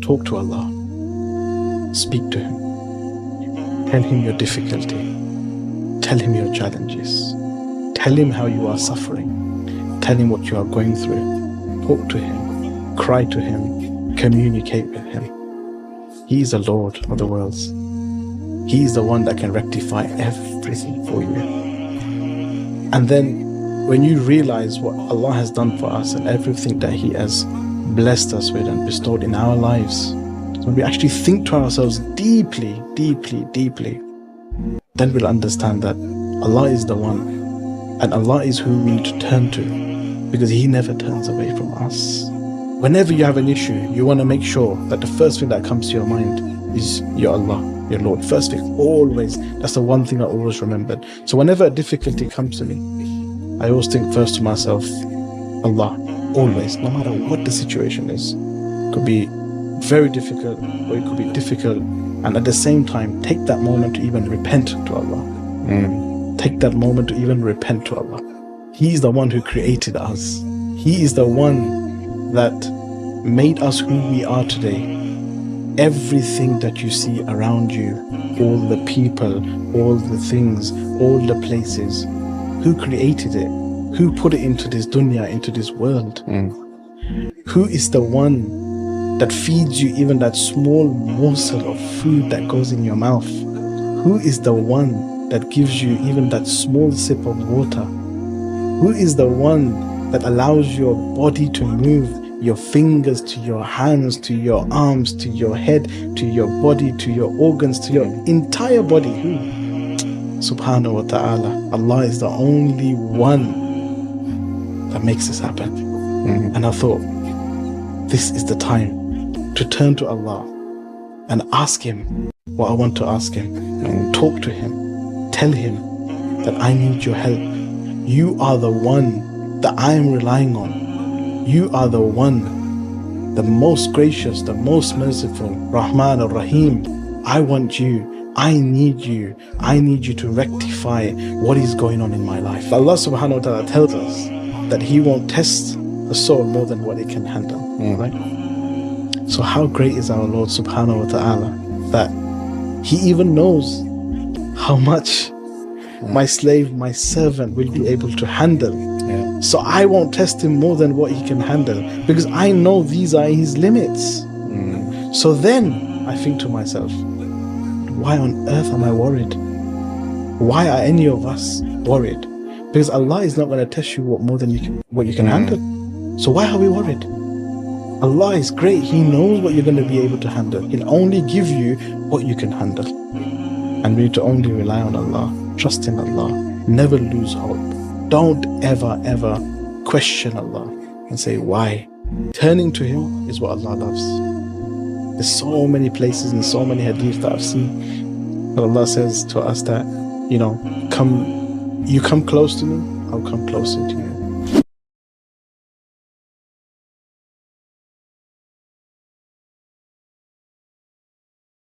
Talk to Allah. Speak to Him. Tell Him your difficulty. Tell Him your challenges. Tell Him how you are suffering. Tell Him what you are going through. Talk to Him. Cry to Him. Communicate with Him. He is the Lord of the worlds. He is the one that can rectify everything for you. And then when you realize what Allah has done for us and everything that He has blessed us with and bestowed in our lives, when we actually think to ourselves deeply, deeply, deeply, then we'll understand that Allah is the one, and Allah is who we need to turn to, because He never turns away from us. Whenever you have an issue, you want to make sure that the first thing that comes to your mind is your Allah, your Lord. First thing, always. That's the one thing I always remembered. So whenever a difficulty comes to me, I always think first to myself, Allah, always, no matter what the situation is. It could be very difficult, or it could be difficult, and at the same time, take that moment to even repent to Allah. Take that moment to even repent to Allah. He is the one who created us. He is the one that made us who we are today. Everything that you see around you, all the people, all the things, all the places, who created it? Who put it into this dunya, into this world? Who is the one that feeds you even that small morsel of food that goes in your mouth? Who is the one that gives you even that small sip of water? Who is the one that allows your body to move, your fingers to your hands, to your arms, to your head, to your body, to your organs, to your entire body? Who? Subhanahu wa ta'ala. Allah is the only one that makes this happen. And I thought, this is the time to turn to Allah and ask Him what I want to ask Him, and talk to Him. Tell Him that I need your help. You are the one that I am relying on. You are the one, the most gracious, the most merciful, Rahman ar-Rahim. I want you. I need you. I need you to rectify what is going on in my life. Allah subhanahu wa ta'ala tells us that He won't test the soul more than what it can handle. Right? So how great is our Lord subhanahu wa ta'ala that He even knows how much my slave, my servant will be able to handle. So I won't test him more than what he can handle, because I know these are his limits. So then I think to myself, why on earth am I worried? Why are any of us worried? Because Allah is not going to test you what more than what you can handle. So why are we worried? Allah is great. He knows what you're going to be able to handle. He'll only give you what you can handle. And we need to only rely on Allah, trust in Allah, never lose hope. Don't ever, ever question Allah and say, why? Turning to Him is what Allah loves. There's so many places and so many hadith that I've seen that Allah says to us that, you come close to me, I'll come closer to you.